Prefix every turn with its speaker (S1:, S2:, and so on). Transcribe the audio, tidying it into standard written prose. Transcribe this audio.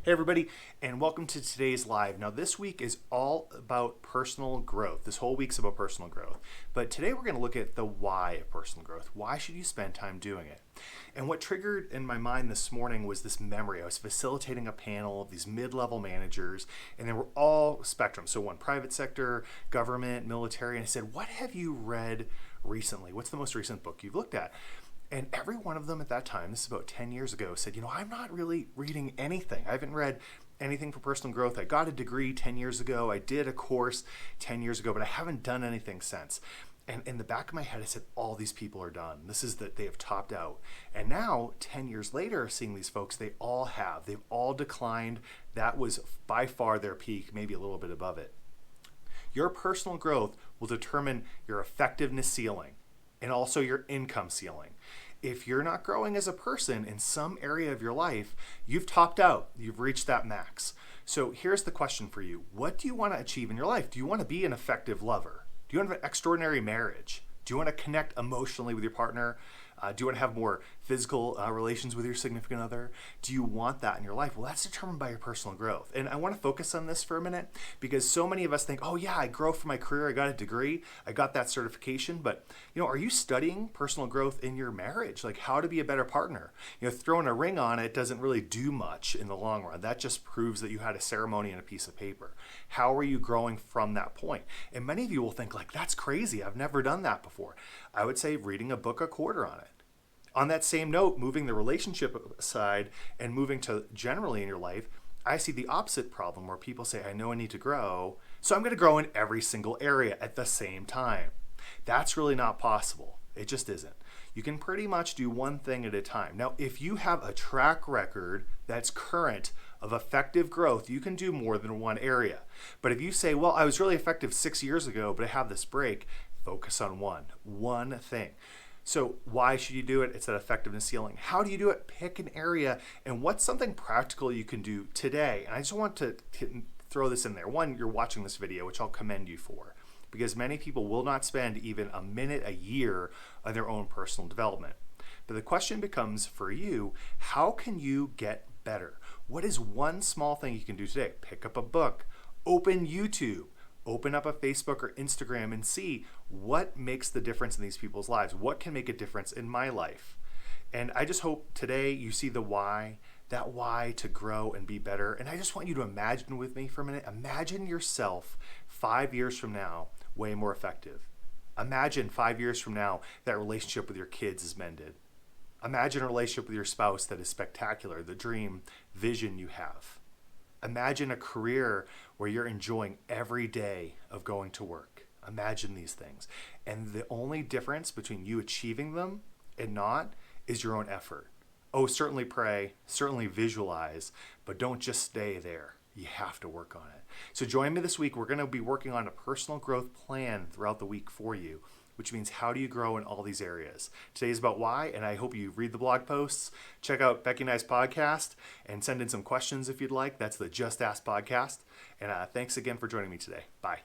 S1: Hey everybody, and welcome to today's live. Now this week is all about personal growth. This whole week's about personal growth. But today we're going to look at the why of personal growth. Why should you spend time doing it? And what triggered in my mind this morning was this memory. I was facilitating a panel of these mid-level managers, and they were all spectrum. So one private sector, government, military, and I said, what have you read recently? What's the most recent book you've looked at? And every one of them at that time, this is about 10 years ago, said, I'm not really reading anything. I haven't read anything for personal growth. I got a degree 10 years ago. I did a course 10 years ago, but I haven't done anything since. And in the back of my head, I said, all these people are done. This is that they have topped out. And now, 10 years later, seeing these folks, they all have. They've all declined. That was by far their peak, maybe a little bit above it. Your personal growth will determine your effectiveness ceiling and also your income ceiling. If you're not growing as a person in some area of your life, you've topped out. You've reached that max. So here's the question for you. What do you want to achieve in your life? Do you want to be an effective lover? Do you want to have an extraordinary marriage? Do you want to connect emotionally with your partner? Do you want to have more physical relations with your significant other? Do you want that in your life? Well, that's determined by your personal growth. And I want to focus on this for a minute because so many of us think, oh yeah, I grow for my career. I got a degree. I got that certification. But, are you studying personal growth in your marriage? Like how to be a better partner? Throwing a ring on it doesn't really do much in the long run. That just proves that you had a ceremony and a piece of paper. How are you growing from that point? And many of you will think like, that's crazy. I've never done that before. I would say reading a book a quarter on it. On that same note, moving the relationship side and moving to generally in your life, I see the opposite problem where people say, I know I need to grow, so I'm going to grow in every single area at the same time. That's really not possible. It just isn't. You can pretty much do one thing at a time. Now, if you have a track record that's current of effective growth, you can do more than one area. But if you say, well, I was really effective 6 years ago, but I have this break, focus on one thing. So why should you do it? It's that effectiveness ceiling. How do you do it? Pick an area and what's something practical you can do today? And I just want to throw this in there. One, you're watching this video, which I'll commend you for, because many people will not spend even a minute a year on their own personal development. But the question becomes for you, how can you get better? What is one small thing you can do today? Pick up a book, open YouTube, open up a Facebook or Instagram and see what makes the difference in these people's lives. What can make a difference in my life? And I just hope today you see the why, that why to grow and be better. And I just want you to imagine with me for a minute. Imagine yourself 5 years from now, way more effective. Imagine 5 years from now, that relationship with your kids is mended. Imagine a relationship with your spouse that is spectacular, the dream, vision you have. Imagine a career where you're enjoying every day of going to work. Imagine these things. And the only difference between you achieving them and not is your own effort. Oh, certainly pray, certainly visualize, but don't just stay there. You have to work on it. So join me this week. We're going to be working on a personal growth plan throughout the week for you, which means how do you grow in all these areas? Today is about why, and I hope you read the blog posts, check out Becky and I's podcast, and send in some questions if you'd like. That's the Just Ask podcast. And thanks again for joining me today. Bye.